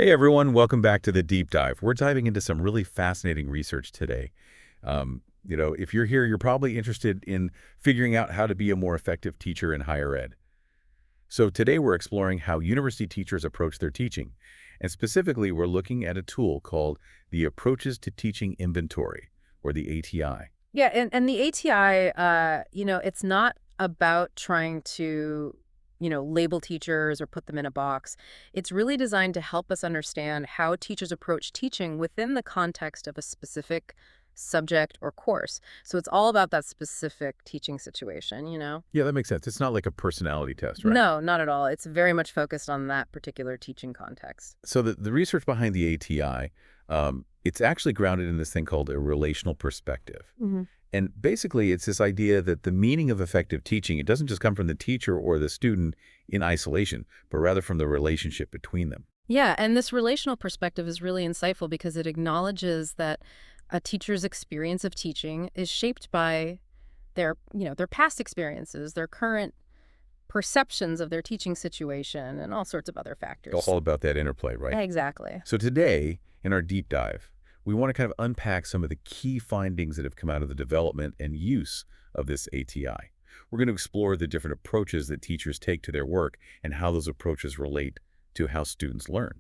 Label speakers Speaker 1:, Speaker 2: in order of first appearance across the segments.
Speaker 1: Hey everyone, welcome back to the deep dive. We're diving into some really fascinating research today. If you're here, you're probably interested in figuring out how to be a more effective teacher in higher ed. So today we're exploring how university teachers approach their teaching. And specifically, we're looking at a tool called the Approaches to Teaching Inventory, or the ATI.
Speaker 2: Yeah, and the ATI, it's not about trying to, label teachers or put them in a box. It's really designed to help us understand how teachers approach teaching within the context of a specific subject or course. So it's all about that specific teaching situation.
Speaker 1: Yeah, that makes sense. It's not like a personality test, right?
Speaker 2: No, not at all. It's very much focused on that particular teaching context.
Speaker 1: So the research behind the ATI, it's actually grounded in this thing called a relational perspective. And basically, it's this idea that the meaning of effective teaching, it doesn't just come from the teacher or the student in isolation, but rather from the relationship between them.
Speaker 2: Yeah, and this relational perspective is really insightful because it acknowledges that a teacher's experience of teaching is shaped by their past experiences, their current perceptions of their teaching situation, and all sorts of other factors.
Speaker 1: All about that interplay, right?
Speaker 2: Exactly.
Speaker 1: So today, in our deep dive, we want to kind of unpack some of the key findings that have come out of the development and use of this ATI. We're going to explore the different approaches that teachers take to their work and how those approaches relate to how students learn.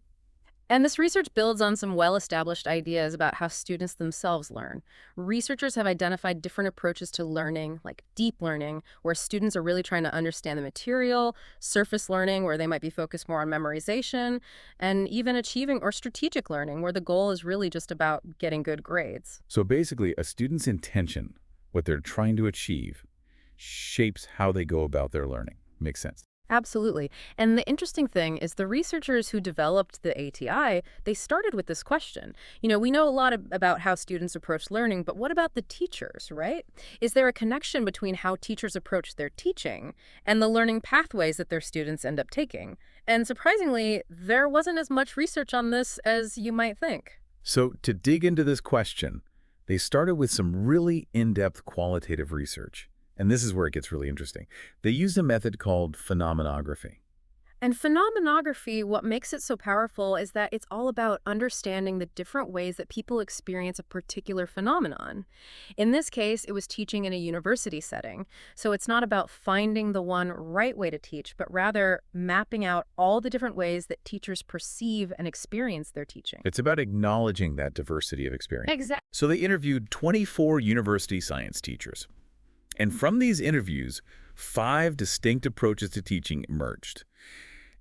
Speaker 2: And this research builds on some well-established ideas about how students themselves learn. Researchers have identified different approaches to learning, like deep learning, where students are really trying to understand the material, surface learning, where they might be focused more on memorization, and even achieving or strategic learning, where the goal is really just about getting good grades.
Speaker 1: So basically, a student's intention, what they're trying to achieve, shapes how they go about their learning. Makes sense.
Speaker 2: Absolutely. And the interesting thing is the researchers who developed the ATI, they started with this question. We know a lot about how students approach learning, but what about the teachers, right? Is there a connection between how teachers approach their teaching and the learning pathways that their students end up taking? And surprisingly, there wasn't as much research on this as you might think.
Speaker 1: So to dig into this question, they started with some really in-depth qualitative research. And this is where it gets really interesting. They used a method called phenomenography.
Speaker 2: And phenomenography, what makes it so powerful is that it's all about understanding the different ways that people experience a particular phenomenon. In this case, it was teaching in a university setting. So it's not about finding the one right way to teach, but rather mapping out all the different ways that teachers perceive and experience their teaching.
Speaker 1: It's about acknowledging that diversity of experience.
Speaker 2: Exactly.
Speaker 1: So they interviewed 24 university science teachers. And from these interviews, 5 distinct approaches to teaching emerged.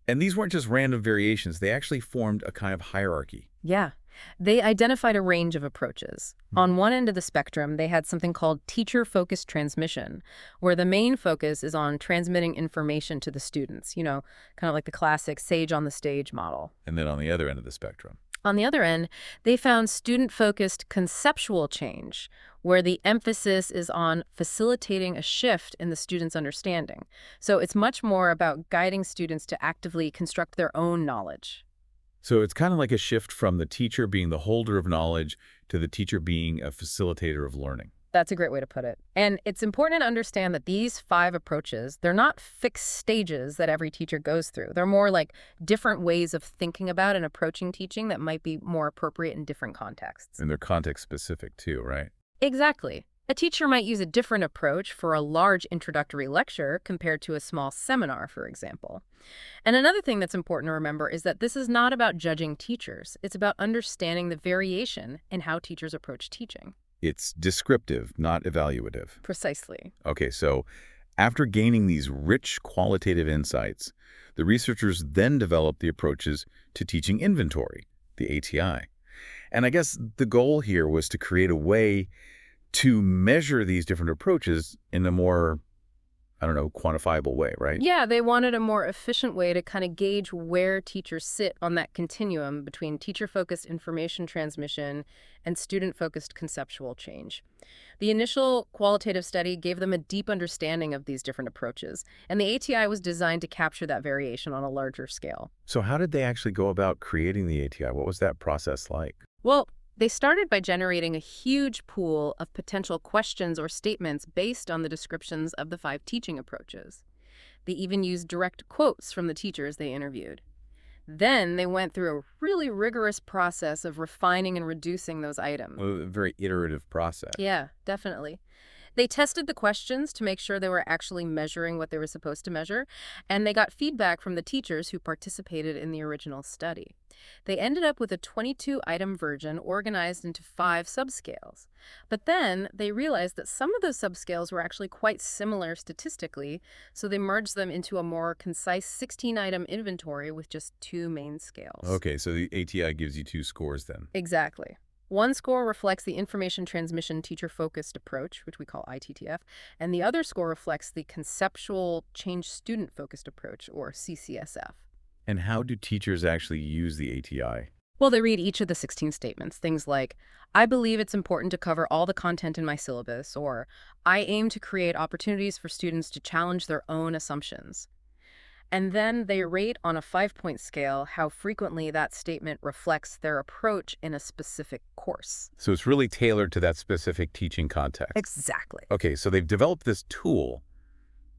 Speaker 1: And these weren't just random variations. They actually formed a kind of hierarchy.
Speaker 2: Yeah. They identified a range of approaches. On one end of the spectrum, they had something called teacher-focused transmission, where the main focus is on transmitting information to the students, kind of like the classic sage on the stage model.
Speaker 1: And then on the other end of the spectrum.
Speaker 2: On the other end, they found student-focused conceptual change, where the emphasis is on facilitating a shift in the student's understanding. So it's much more about guiding students to actively construct their own knowledge.
Speaker 1: So it's kind of like a shift from the teacher being the holder of knowledge to the teacher being a facilitator of learning.
Speaker 2: That's a great way to put it. And it's important to understand that these 5 approaches, they're not fixed stages that every teacher goes through. They're more like different ways of thinking about and approaching teaching that might be more appropriate in different contexts.
Speaker 1: And they're context specific too, right?
Speaker 2: Exactly. A teacher might use a different approach for a large introductory lecture compared to a small seminar, for example. And another thing that's important to remember is that this is not about judging teachers. It's about understanding the variation in how teachers approach teaching.
Speaker 1: It's descriptive, not evaluative.
Speaker 2: Precisely.
Speaker 1: Okay, so after gaining these rich qualitative insights, the researchers then developed the approaches to teaching inventory, the ATI. And I guess the goal here was to create a way to measure these different approaches in a more, quantifiable way, right?
Speaker 2: Yeah, they wanted a more efficient way to kind of gauge where teachers sit on that continuum between teacher-focused information transmission and student-focused conceptual change. The initial qualitative study gave them a deep understanding of these different approaches, and the ATI was designed to capture that variation on a larger scale.
Speaker 1: So how did they actually go about creating the ATI? What was that process like?
Speaker 2: Well, they started by generating a huge pool of potential questions or statements based on the descriptions of the 5 teaching approaches. They even used direct quotes from the teachers they interviewed. Then they went through a really rigorous process of refining and reducing those items.
Speaker 1: A very iterative process.
Speaker 2: Yeah, definitely. They tested the questions to make sure they were actually measuring what they were supposed to measure, and they got feedback from the teachers who participated in the original study. They ended up with a 22-item version organized into 5 subscales. But then they realized that some of those subscales were actually quite similar statistically, so they merged them into a more concise 16-item inventory with just 2 main scales.
Speaker 1: Okay, so the ATI gives you 2 scores then.
Speaker 2: Exactly. One score reflects the information transmission teacher-focused approach, which we call ITTF, and the other score reflects the conceptual change student-focused approach, or CCSF.
Speaker 1: And how do teachers actually use the ATI?
Speaker 2: Well, they read each of the 16 statements, things like, I believe it's important to cover all the content in my syllabus, or I aim to create opportunities for students to challenge their own assumptions. And then they rate on a 5-point scale how frequently that statement reflects their approach in a specific course.
Speaker 1: So it's really tailored to that specific teaching context.
Speaker 2: Exactly.
Speaker 1: Okay, so they've developed this tool,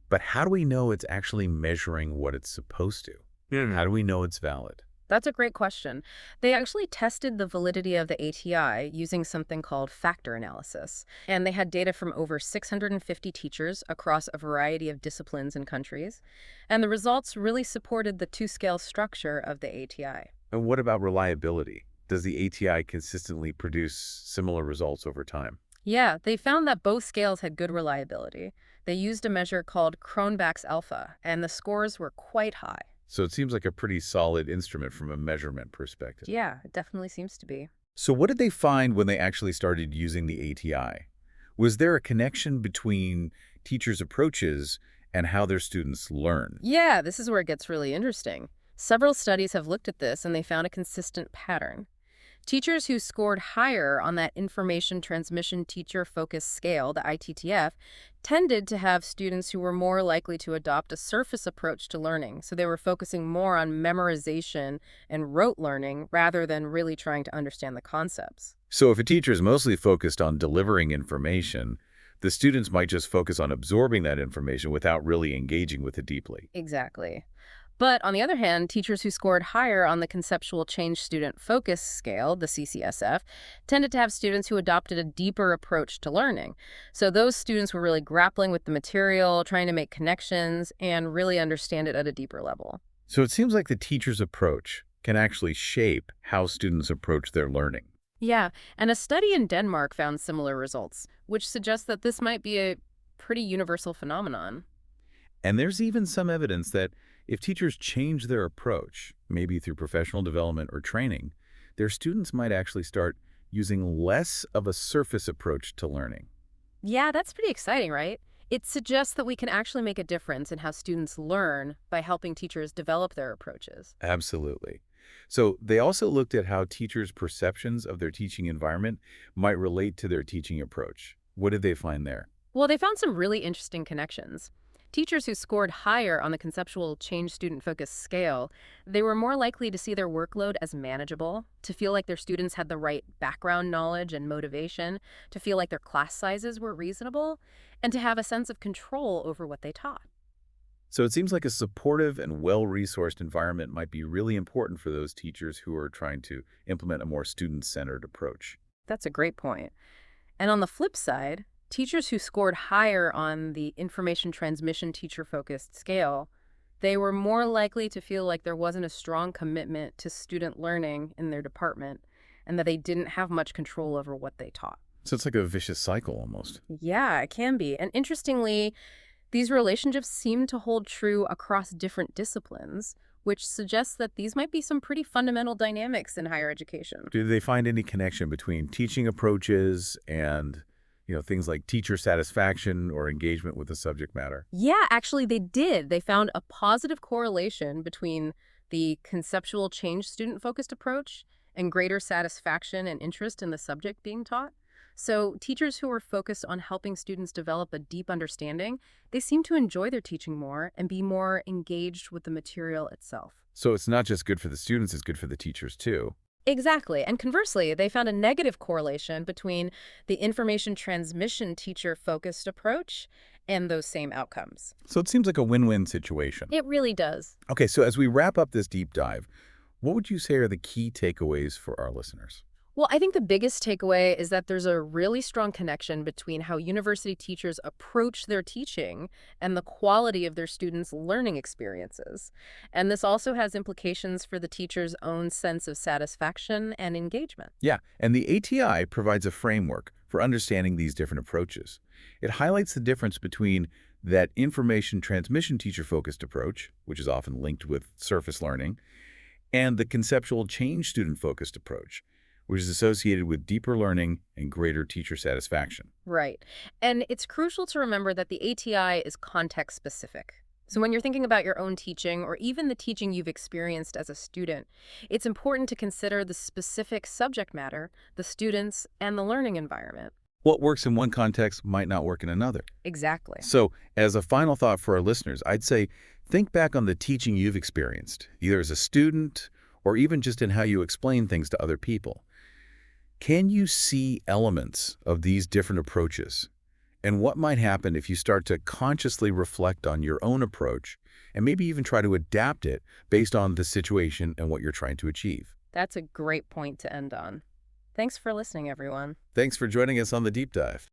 Speaker 1: but how do we know it's actually measuring what it's supposed to? How do we know it's valid?
Speaker 2: That's a great question. They actually tested the validity of the ATI using something called factor analysis. And they had data from over 650 teachers across a variety of disciplines and countries. And the results really supported the 2-scale structure of the ATI.
Speaker 1: And what about reliability? Does the ATI consistently produce similar results over time?
Speaker 2: Yeah, they found that both scales had good reliability. They used a measure called Cronbach's alpha, and the scores were quite high.
Speaker 1: So it seems like a pretty solid instrument from a measurement perspective.
Speaker 2: Yeah, it definitely seems to be.
Speaker 1: So what did they find when they actually started using the ATI? Was there a connection between teachers' approaches and how their students learn?
Speaker 2: Yeah, this is where it gets really interesting. Several studies have looked at this, and they found a consistent pattern. Teachers who scored higher on that information transmission teacher focus scale, the ITTF, tended to have students who were more likely to adopt a surface approach to learning. So they were focusing more on memorization and rote learning rather than really trying to understand the concepts.
Speaker 1: So if a teacher is mostly focused on delivering information, the students might just focus on absorbing that information without really engaging with it deeply.
Speaker 2: Exactly. But on the other hand, teachers who scored higher on the conceptual change student focus scale, the CCSF, tended to have students who adopted a deeper approach to learning. So those students were really grappling with the material, trying to make connections, and really understand it at a deeper level.
Speaker 1: So it seems like the teacher's approach can actually shape how students approach their learning.
Speaker 2: Yeah, and a study in Denmark found similar results, which suggests that this might be a pretty universal phenomenon.
Speaker 1: And there's even some evidence that if teachers change their approach, maybe through professional development or training, their students might actually start using less of a surface approach to learning.
Speaker 2: Yeah, that's pretty exciting, right? It suggests that we can actually make a difference in how students learn by helping teachers develop their approaches.
Speaker 1: Absolutely. So they also looked at how teachers' perceptions of their teaching environment might relate to their teaching approach. What did they find there?
Speaker 2: Well, they found some really interesting connections. Teachers who scored higher on the conceptual change student focus scale, they were more likely to see their workload as manageable, to feel like their students had the right background knowledge and motivation, to feel like their class sizes were reasonable, and to have a sense of control over what they taught.
Speaker 1: So it seems like a supportive and well-resourced environment might be really important for those teachers who are trying to implement a more student-centered approach.
Speaker 2: That's a great point. And on the flip side, teachers who scored higher on the information transmission teacher-focused scale, they were more likely to feel like there wasn't a strong commitment to student learning in their department and that they didn't have much control over what they taught.
Speaker 1: So it's like a vicious cycle almost.
Speaker 2: Yeah, it can be. And interestingly, these relationships seem to hold true across different disciplines, which suggests that these might be some pretty fundamental dynamics in higher education.
Speaker 1: Do they find any connection between teaching approaches and things like teacher satisfaction or engagement with the subject matter?
Speaker 2: Yeah, actually, they did. They found a positive correlation between the conceptual change student-focused approach and greater satisfaction and interest in the subject being taught. So teachers who were focused on helping students develop a deep understanding, they seem to enjoy their teaching more and be more engaged with the material itself.
Speaker 1: So it's not just good for the students, it's good for the teachers too.
Speaker 2: Exactly. And conversely, they found a negative correlation between the information transmission teacher-focused approach and those same outcomes.
Speaker 1: So it seems like a win-win situation.
Speaker 2: It really does.
Speaker 1: Okay, so as we wrap up this deep dive, What would you say are the key takeaways for our listeners?
Speaker 2: Well, I think the biggest takeaway is that there's a really strong connection between how university teachers approach their teaching and the quality of their students' learning experiences. And this also has implications for the teacher's own sense of satisfaction and engagement.
Speaker 1: Yeah, and the ATI provides a framework for understanding these different approaches. It highlights the difference between that information transmission teacher-focused approach, which is often linked with surface learning, and the conceptual change student-focused approach, which is associated with deeper learning and greater teacher satisfaction.
Speaker 2: Right. And it's crucial to remember that the ATI is context specific. So when you're thinking about your own teaching or even the teaching you've experienced as a student, it's important to consider the specific subject matter, the students, and the learning environment.
Speaker 1: What works in one context might not work in another.
Speaker 2: Exactly.
Speaker 1: So, as a final thought for our listeners, I'd say think back on the teaching you've experienced, either as a student or even just in how you explain things to other people. Can you see elements of these different approaches? And what might happen if you start to consciously reflect on your own approach and maybe even try to adapt it based on the situation and what you're trying to achieve?
Speaker 2: That's a great point to end on. Thanks for listening, everyone.
Speaker 1: Thanks for joining us on the Deep Dive.